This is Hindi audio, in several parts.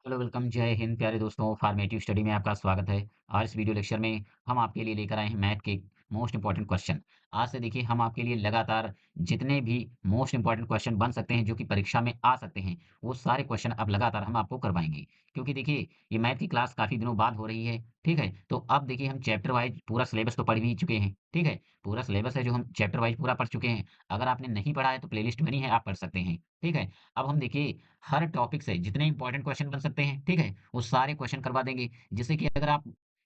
हेलो वेलकम जय हिंद प्यारे दोस्तों फॉर्मेटिव स्टडी में आपका स्वागत है। आज इस वीडियो लेक्चर में हम आपके लिए लेकर आए हैं मैथ के मोस्ट इंपॉर्टेंट क्वेश्चन। आज से देखिए हम आपके लिए लगातार जितने भी मोस्ट इंपॉर्टेंट क्वेश्चन बन सकते हैं जो कि परीक्षा में आ सकते हैं वो सारे क्वेश्चन अब लगातार हम आपको करवाएंगे। क्योंकि देखिए ये मैथ की क्लास काफी दिनों बाद हो रही है। ठीक है, तो अब देखिए हम चैप्टर वाइज पूरा सिलेबस तो पढ़ भी चुके हैं। ठीक है, पूरा सिलेबस है जो हम चैप्टर वाइज पूरा पढ़ चुके हैं। अगर आपने नहीं पढ़ा है तो प्लेलिस्ट बनी है, आप पढ़ सकते हैं। ठीक है, अब हम देखिए हर टॉपिक से जितने इंपॉर्टेंट क्वेश्चन बन सकते हैं, ठीक है, वो सारे क्वेश्चन करवा देंगे। जिससे कि अगर आप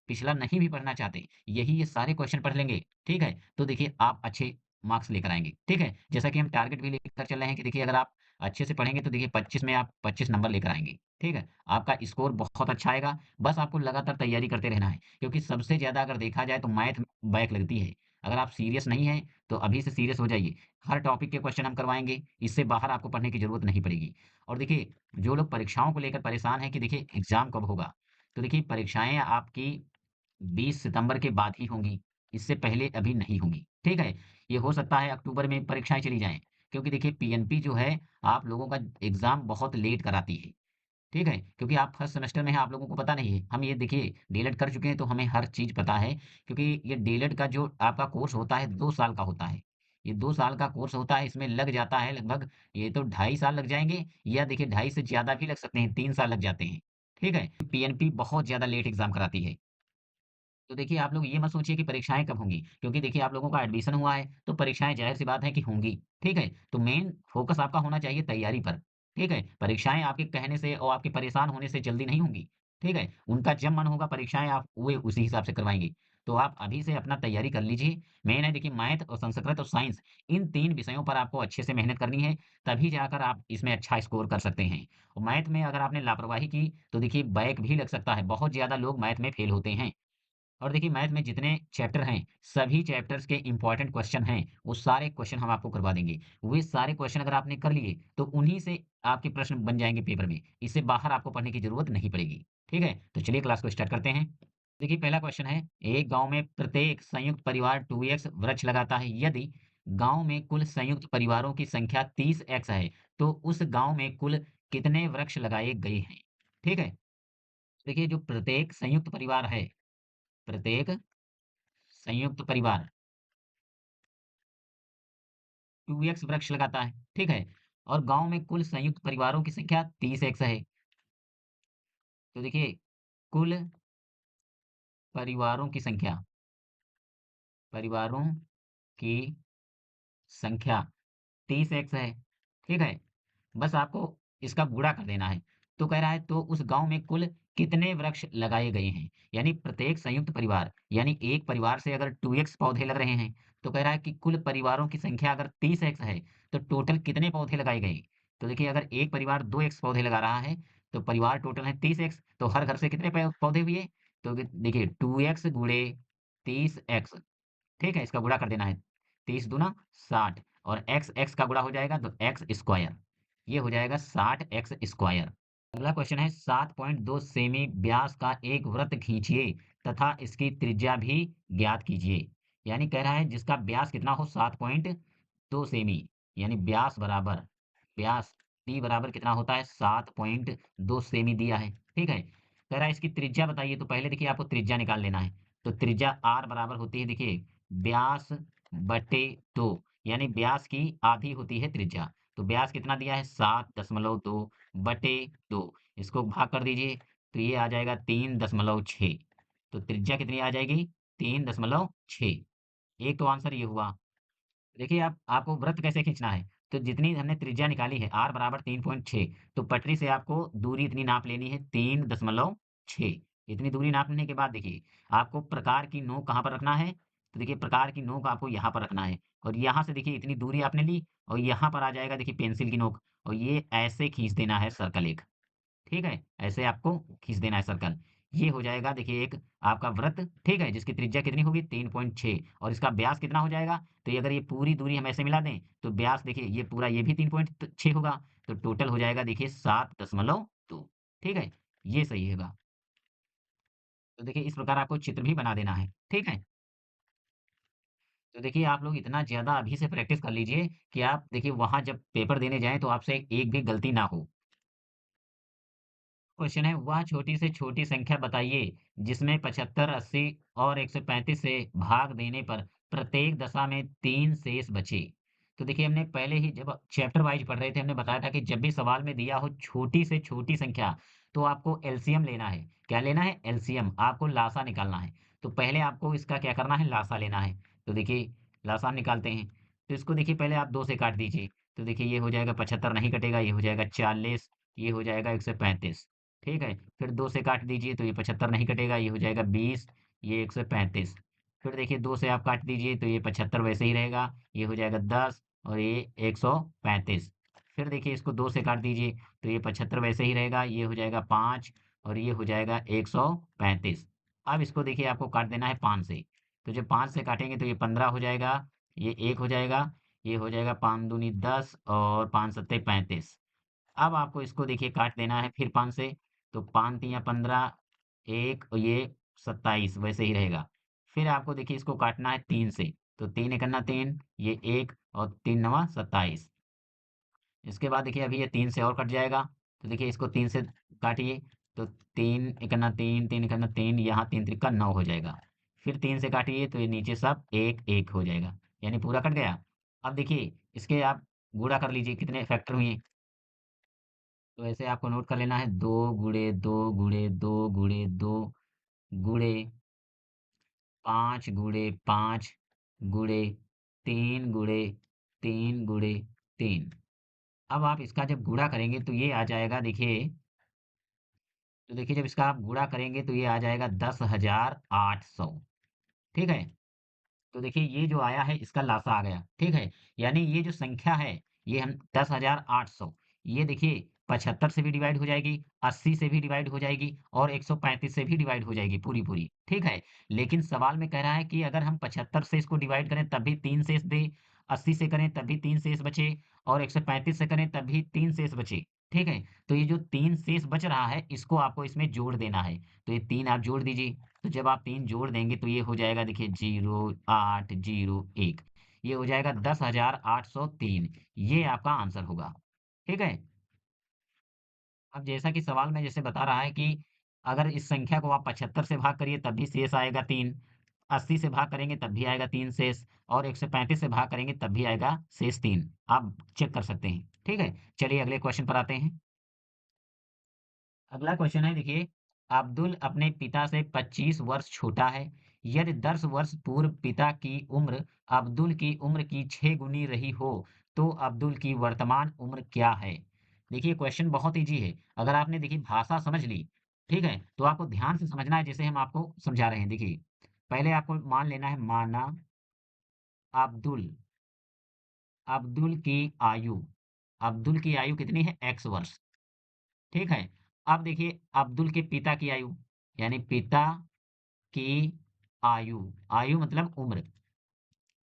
पिछला नहीं भी पढ़ना चाहते, यही ये सारे क्वेश्चन पढ़ लेंगे, ठीक है, तो देखिए आप अच्छे मार्क्स लेकर आएँगे। ठीक है, जैसा कि हम टारगेट भी लेकर चल रहे हैं कि देखिए अगर आप अच्छे से पढ़ेंगे तो देखिए 25 में आप 25 नंबर लेकर आएँगे। ठीक है, आपका स्कोर बहुत अच्छा आएगा। बस आपको लगातार तैयारी करते रहना है, क्योंकि सबसे ज़्यादा अगर देखा जाए तो मैथ में बैक लगती है। अगर आप सीरियस नहीं हैं, तो अभी से सीरियस हो जाइए। हर टॉपिक के क्वेश्चन हम करवाएँगे, इससे बाहर आपको पढ़ने की ज़रूरत नहीं पड़ेगी। और देखिए जो लोग परीक्षाओं को लेकर परेशान हैं कि देखिए एग्जाम कब होगा, तो देखिए परीक्षाएं आपकी 20 सितंबर के बाद ही होंगी। इससे पहले अभी नहीं होंगी। ठीक है, ये हो सकता है अक्टूबर में परीक्षाएं चली जाएं, क्योंकि देखिए पीएनपी जो है आप लोगों का एग्जाम बहुत लेट कराती है। ठीक है, क्योंकि आप फर्स्ट सेमेस्टर में हैं, आप लोगों को पता नहीं है। हम ये देखिए डीएलएड कर चुके हैं तो हमें हर चीज़ पता है, क्योंकि ये डीएलएड का जो आपका कोर्स होता है 2 साल का होता है। ये 2 साल का कोर्स होता है, इसमें लग जाता है लगभग ये तो 2.5 साल लग जाएँगे, या देखिए 2.5 से ज़्यादा भी लग सकते हैं, 3 साल लग जाते हैं। ठीक है? पीएनपी बहुत ज़्यादा लेट एग्ज़ाम कराती है। तो देखिए आप लोग ये मत सोचिए कि परीक्षाएँ कब होंगी, क्योंकि देखिए आप लोगों का एडमिशन हुआ है, तो परीक्षाएँ ज़ाहिर-सी बात है कि होंगी, ठीक है? तो मेन फ़ोकस आपका होना चाहिए तैयारी पर, ठीक है? परीक्षाएँ आपके कहने से और आपके परेशान होने से जल्दी नहीं होंगी, ठीक है? उनका जब मन होगा परीक्षाएँ आप वे उसी हिसाब से करवाएँगे। तो आप अभी से अपना तैयारी कर लीजिए। मेन है देखिए मैथ और संस्कृत और साइंस, इन 3 विषयों पर आपको अच्छे से मेहनत करनी है, तभी जाकर आप इसमें अच्छा स्कोर कर सकते हैं। और मैथ में अगर आपने लापरवाही की, तो देखिए बैक भी लग सकता है, बहुत ज़्यादा लोग मैथ में फेल होते हैं। और देखिए मैथ में जितने चैप्टर हैं, सभी चैप्टर्स के इम्पोर्टेंट क्वेश्चन हैं, वो सारे क्वेश्चन हम आपको करवा देंगे। वे सारे क्वेश्चन अगर आपने कर लिए, तो उन्हीं से आपके प्रश्न बन जाएँगे पेपर में। इससे बाहर आपको पढ़ने की ज़रूरत नहीं पड़ेगी। ठीक है? तो चलिए क्लास को स्टार्ट करते हैं। देखिए पहला क्वेश्चन है, एक गाँव में प्रत्येक संयुक्त परिवार 2x वृक्ष लगाता है। यदि गाँव में कुल संयुक्त परिवारों की संख्या 30x है, तो उस गाँव में कुल कितने वृक्ष लगाए गए हैं? ठीक है? देखिए जो प्रत्येक संयुक्त परिवार है, प्रत्येक संयुक्त परिवार 2x वृक्ष लगाता है, ठीक है? और गाँव में कुल संयुक्त परिवारों की संख्या 30x है। तो देखिए कुल परिवारों की संख्या, परिवारों की संख्या 30x है, ठीक है? बस आपको इसका गुणा कर देना है। तो कह रहा है तो उस गाँव में कुल कितने वृक्ष लगाए गए हैं? यानी प्रत्येक संयुक्त परिवार, यानी एक परिवार से अगर 2x पौधे लग रहे हैं, तो कह रहा है कि कुल परिवारों की संख्या अगर 30x है, तो टोटल कितने पौधे लगाए गए? तो देखिए अगर एक परिवार 2x पौधे लगा रहा है, तो परिवार टोटल है 30x, तो हर घर से कितने पौधे हुए? तो देखिए 2x गुणे 30x, ठीक है? इसका गुणा कर देना है। 30 दूना 60 और x का गुणा हो जाएगा तो x स्क्वायर। ये हो जाएगा 60x स्क्वायर। अगला क्वेश्चन है 7.2 सेमी व्यास का एक वृत्त खींचिए तथा इसकी त्रिज्या भी ज्ञात कीजिए। यानी कह रहा है जिसका व्यास कितना हो 7.2 सेमी, यानी व्यास बराबर व्यास टी बराबर कितना होता है 7.2 सेमी दिया है। ठीक है, कह रहा है इसकी त्रिज्या बताइए। तो पहले देखिए आपको त्रिज्या निकाल लेना है। तो त्रिज्या r बराबर होती है देखिए व्यास बटे 2, यानी व्यास की आधी होती है त्रिज्या। तो व्यास कितना दिया है 7.2 बटे 2, इसको भाग कर दीजिए तो ये आ जाएगा 3.6। तो त्रिज्या कितनी आ जाएगी 3.6। एक तो आंसर ये हुआ। देखिए आप आपको वृत्त कैसे खींचना है, तो जितनी हमने त्रिज्या निकाली है r बराबर 3.6, तो पटरी से आपको दूरी इतनी नाप लेनी है 3.6। इतनी दूरी नापने के बाद देखिए आपको प्रकार की नोक कहाँ पर रखना है, तो देखिए प्रकार की नोक आपको यहाँ पर रखना है। और यहाँ से देखिए इतनी दूरी आपने ली और यहाँ पर आ जाएगा देखिए पेंसिल की नोक, और ये ऐसे खींच देना है सर्कल एक। ठीक है? ऐसे आपको खींच देना है सर्कल। ये हो जाएगा देखिए एक आपका वृत्त, ठीक है? जिसकी त्रिज्या कितनी होगी 3.6, और इसका व्यास कितना हो जाएगा? तो ये अगर ये पूरी दूरी हम ऐसे मिला दें, तो व्यास देखिए ये पूरा ये भी 3.6 होगा, तो टोटल हो जाएगा देखिए 7.2। ठीक है? ये सही होगा। तो देखिए इस प्रकार आपको चित्र भी बना देना है। ठीक है? तो देखिए आप लोग इतना ज़्यादा अभी से प्रैक्टिस कर लीजिए कि आप देखिए वहाँ जब पेपर देने जाएँ तो आपसे एक भी गलती ना हो। क्वेश्चन है, वह छोटी से छोटी संख्या बताइए जिसमें 75, 80 और 135 से भाग देने पर प्रत्येक दशा में 3 शेष बचे। तो देखिए हमने पहले ही जब चैप्टर वाइज पढ़ रहे थे हमने बताया था कि जब भी सवाल में दिया हो छोटी से छोटी संख्या तो आपको एलसीएम लेना है। क्या लेना है? एलसीएम। आपको लासा निकालना है। तो पहले आपको इसका क्या करना है? लासा लेना है। तो देखिए लासा हम निकालते हैं। तो इसको देखिए पहले आप 2 से काट दीजिए। तो देखिए ये हो जाएगा 75 नहीं कटेगा, ये हो जाएगा 40, ये हो जाएगा 135। ठीक है, फिर 2 से काट दीजिए तो ये 75 नहीं कटेगा, ये हो जाएगा 20, ये 135। फिर देखिए 2 से आप काट दीजिए तो ये 75 वैसे ही रहेगा, ये हो जाएगा 10 और ये 135। फिर देखिए इसको 2 से काट दीजिए तो ये 75 वैसे ही रहेगा, ये हो जाएगा 5 और ये हो जाएगा 135। अब इसको देखिए आपको काट देना है 5 से। तो जब 5 से काटेंगे तो ये 15 हो जाएगा, ये 1 हो जाएगा, ये हो जाएगा 5 दूनी 10 और 5 सत्ते 35। अब आपको इसको देखिए काट देना है फिर 5 से। तो 5 तिया 15, 1 और ये 27 वैसे ही रहेगा। फिर आपको देखिए इसको काटना है 3 से। तो 3 एकन्ना 3, ये 1 और 3 नवा 27। इसके बाद देखिए अभी ये 3 से और कट जाएगा। तो देखिए इसको 3 से काटिए। तो 3 एकन्ना 3, 3 एकन्ना 3, यहाँ 3 त्रिका 9 हो जाएगा। फिर 3 से काटिए तो ये नीचे सब 1, 1 हो जाएगा। यानी पूरा कट गया। अब देखिए इसके आप गुणा कर लीजिए कितने फैक्टर हुए। तो ऐसे आपको नोट कर लेना है 2 गुणे 2 गुणे 2 गुणे 2 गुणे 5 गुणे 5 गुणे 3 गुणे 3 गुणे 3। अब आप इसका जब गुणा करेंगे तो ये आ जाएगा देखिए। तो देखिए जब इसका आप गुणा करेंगे तो ये आ जाएगा 10,800। ठीक है। तो देखिए ये जो आया है इसका लासा आ गया। ठीक है। यानी ये जो संख्या है ये हम 10,800, ये देखिए 75 से भी डिवाइड हो जाएगी, 80 से भी डिवाइड हो जाएगी और 135 से भी डिवाइड हो जाएगी पूरी पूरी। ठीक है। लेकिन सवाल में कह रहा है कि अगर हम 75 से इसको डिवाइड करें तब भी 3 शेष दे, 80 से करें तब भी 3 शेष बचे और 135 से करें तब भी 3 शेष बचे। ठीक है। तो ये जो 3 शेष बच रहा है इसको आपको इसमें जोड़ देना है। तो ये 3 आप जोड़ दीजिए। तो जब आप 3 जोड़ देंगे तो ये हो जाएगा देखिए 0,801। ये हो जाएगा 10,803। ये आपका आंसर होगा। ठीक है। अब जैसा कि सवाल में जैसे बता रहा है कि अगर इस संख्या को आप 75 से भाग करिए तब भी शेष आएगा 3, 80 से भाग करेंगे तब भी आएगा 3 शेष और 135 से भाग करेंगे तब भी आएगा शेष 3। आप चेक कर सकते हैं। ठीक है। चलिए अगले क्वेश्चन पर आते हैं। अगला क्वेश्चन है देखिए, अब्दुल अपने पिता से 25 वर्ष छोटा है। यदि 10 वर्ष पूर्व पिता की उम्र अब्दुल की उम्र की 6 गुनी रही हो तो अब्दुल की वर्तमान उम्र क्या है? देखिए क्वेश्चन बहुत इजी है। अगर आपने देखिए भाषा समझ ली, ठीक है, तो आपको ध्यान से समझना है जैसे हम आपको समझा रहे हैं। देखिए पहले आपको मान लेना है, माना अब्दुल, अब्दुल की आयु, अब्दुल की आयु कितनी है? x वर्ष। ठीक है। अब देखिए अब्दुल के पिता की आयु, यानी पिता की आयु, आयु मतलब उम्र।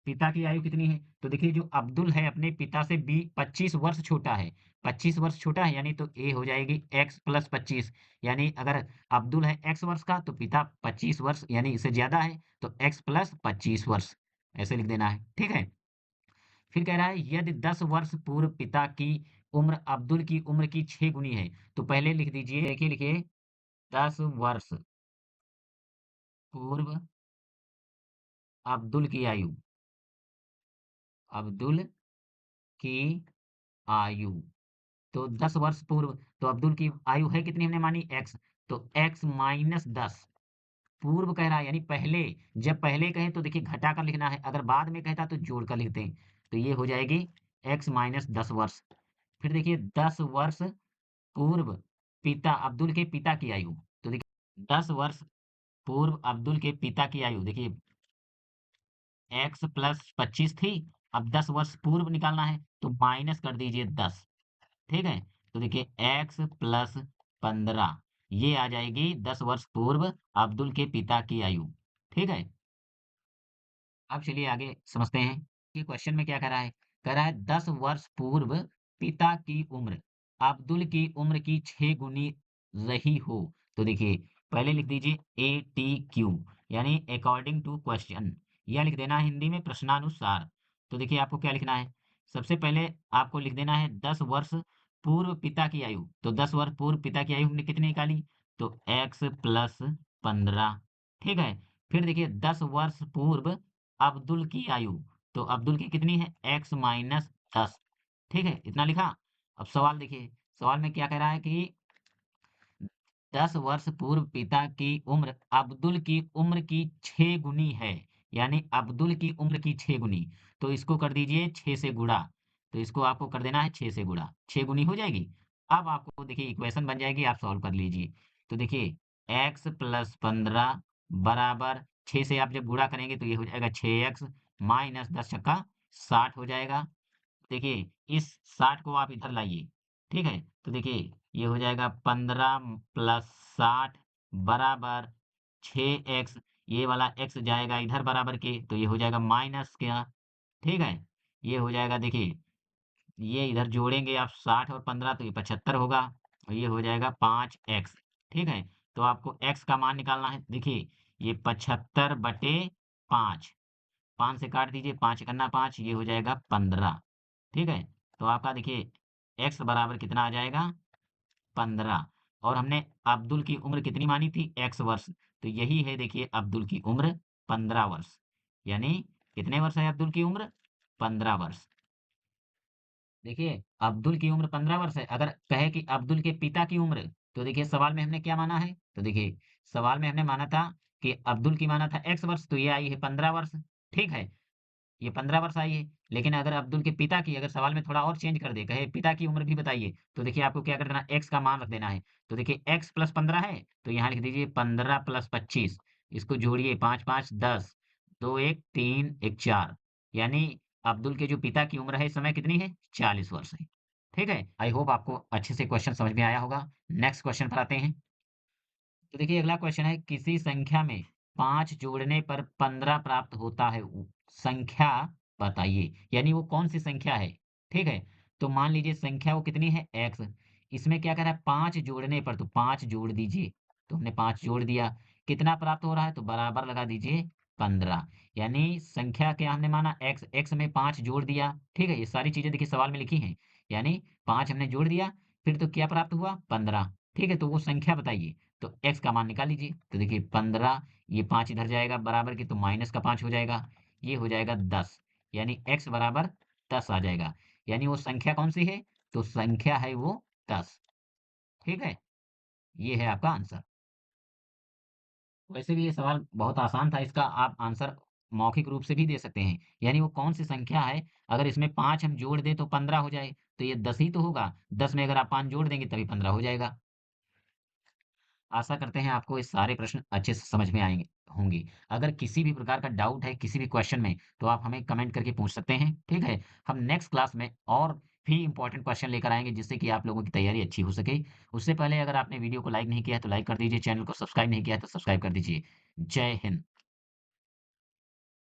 पिता की आयु कितनी है? तो देखिए जो अब्दुल है अपने पिता से 25 वर्ष छोटा है। 25 वर्ष छोटा है यानी तो ए हो जाएगी x प्लस 25। यानी अगर अब्दुल है x वर्ष का तो पिता 25 वर्ष यानी इससे ज्यादा है तो x प्लस 25 वर्ष ऐसे लिख देना है। ठीक है। फिर कह रहा है यदि 10 वर्ष पूर्व पिता की उम्र अब्दुल की उम्र की 6 गुनी है तो पहले लिख दीजिए, देखिए लिखिए 10 वर्ष पूर्व अब्दुल की आयु, अब्दुल की आयु। तो 10 वर्ष पूर्व तो अब्दुल की आयु है कितनी हमने मानी? x। तो x माइनस 10 पूर्व कह रहा है यानी पहले। जब पहले कहें तो देखिए घटा कर लिखना है, अगर बाद में कहता तो जोड़ कर लिखते हैं। तो ये हो जाएगी x माइनस 10 वर्ष। फिर देखिए 10 वर्ष पूर्व पिता अब्दुल के पिता की आयु। तो देखिए 10 वर्ष पूर्व अब्दुल के पिता की आयु देखिए x प्लस 25 थी। अब 10 वर्ष पूर्व निकालना है तो माइनस कर दीजिए 10। ठीक है। तो देखिए x प्लस 15 ये आ जाएगी 10 वर्ष पूर्व अब्दुल के पिता की आयु। ठीक है। अब चलिए आगे समझते हैं कि क्वेश्चन में क्या कह रहा है। कह रहा है 10 वर्ष पूर्व पिता की उम्र अब्दुल की उम्र की 6 गुनी रही हो। तो देखिए पहले लिख दीजिए ए टी क्यू यानी अकॉर्डिंग टू क्वेश्चन, या लिख देना है हिंदी में प्रश्नानुसार। तो देखिए आपको क्या लिखना है, सबसे पहले आपको लिख देना है 10 वर्ष पूर्व पिता की आयु, तो 10 वर्ष पूर्व पिता की आयु हमने कितनी निकाली? तो x प्लस 15, ठीक है। फिर देखिए 10 वर्ष पूर्व अब्दुल की आयु, तो अब्दुल की कितनी है? x माइनस 10, ठीक है, इतना लिखा। अब सवाल देखिए, सवाल में क्या कह रहा है कि 10 वर्ष पूर्व पिता की उम्र अब्दुल की उम्र की 6 गुनी है, यानी अब्दुल की उम्र की 6 गुनी। तो इसको कर दीजिए 6 से गुणा, तो इसको आपको कर देना है 6 से गुणा, 6 गुनी हो जाएगी। अब आपको देखिए इक्वेशन बन जाएगी, आप सॉल्व कर लीजिए। तो देखिए x प्लस 15 बराबर 6 से आप जब गुणा करेंगे तो ये हो जाएगा 6x माइनस 10 छक्का 60 हो जाएगा। देखिए, इस 60 को आप इधर लाइए, ठीक है? तो देखिए, ये हो जाएगा 15 प्लस 60 बराबर 6x, ये वाला x जाएगा इधर बराबर के, तो ये हो जाएगा माइनस क्या, ठीक है? ये हो जाएगा देखिए, ये इधर जोड़ेंगे आप 60 और 15 तो ये 75 होगा, और ये हो जाएगा 5x, ठीक है? तो आपको x का मान निकालना है। देखिए, ये 75 बटे 5, 5 से काट दीजिए, 5 एकन्ना 5, ये हो जाएगा 15, ठीक है? तो आपका देखिए x बराबर कितना आ जाएगा? 15, और हमने अब्दुल की उम्र कितनी मानी थी? x वर्ष। तो यही है देखिए अब्दुल की उम्र 15 वर्ष। यानी कितने वर्ष है अब्दुल की उम्र? 15 वर्ष। देखिए अब्दुल की उम्र 15 वर्ष है। अगर कहे कि अब्दुल के पिता की उम्र, तो देखिए सवाल में हमने क्या माना है? तो देखिए सवाल में हमने माना था कि अब्दुल की माना था x वर्ष, तो ये आई है 15 वर्ष, ठीक है? ये 15 वर्ष आई है। लेकिन अगर अब्दुल के पिता की, अगर सवाल में थोड़ा और चेंज कर दे, कहे पिता की उम्र भी बताइए, तो देखिए आपको क्या कर देना, x का मान रख देना है। तो देखिए x प्लस 15 है, तो यहाँ लिख दीजिए 15 प्लस 25, इसको जोड़िए 5 5 10, 2 1 3 1 4, यानी अब्दुल के जो पिता की उम्र है इस समय कितनी है? 40 वर्ष है। ठीक है, आई होप आपको अच्छे से क्वेश्चन समझ में आया होगा। नेक्स्ट क्वेश्चन पर आते हैं। तो देखिए अगला क्वेश्चन है, किसी संख्या में 5 जोड़ने पर 15 प्राप्त होता है, संख्या बताइए, यानी वो कौन सी संख्या है, ठीक है? तो मान लीजिए संख्या वो कितनी है? x। इसमें क्या कह रहा है? 5 जोड़ने पर, तो 5 जोड़ दीजिए, तो हमने 5 जोड़ दिया, कितना प्राप्त हो रहा है? तो बराबर लगा दीजिए 15, यानी संख्या क्या हमने माना? x, x में 5 जोड़ दिया, ठीक है? ये सारी चीजें देखिए सवाल में लिखी हैं, यानी 5 हमने जोड़ दिया, फिर तो क्या प्राप्त हुआ? 15, ठीक है? तो वो संख्या बताइए। तो x का मान निकाल लीजिए, तो देखिए 15, ये 5 इधर जाएगा बराबर के, तो माइनस का 5 हो जाएगा, ये हो जाएगा 10, यानी x बराबर 10 आ जाएगा। यानी वो संख्या कौन सी है? तो संख्या है वो 10, ठीक है? ये है आपका आंसर। वैसे भी ये सवाल बहुत आसान था, इसका आप आंसर मौखिक रूप से भी दे सकते हैं, यानी वो कौन सी संख्या है, अगर इसमें 5 हम जोड़ दें तो 15 हो जाए, तो ये 10 ही तो होगा, 10 में अगर आप 5 जोड़ देंगे तभी 15 हो जाएगा। आशा करते हैं आपको ये सारे प्रश्न अच्छे से समझ में आएँगे होंगे। अगर किसी भी प्रकार का डाउट है किसी भी क्वेश्चन में, तो आप हमें कमेंट करके पूछ सकते हैं, ठीक है? हम नेक्स्ट क्लास में और भी इम्पोर्टेंट क्वेश्चन लेकर आएँगे, जिससे कि आप लोगों की तैयारी अच्छी हो सके। उससे पहले अगर आपने वीडियो को लाइक नहीं किया है तो लाइक कर दीजिए, चैनल को सब्सक्राइब नहीं किया है तो सब्सक्राइब कर दीजिए। जय हिंद।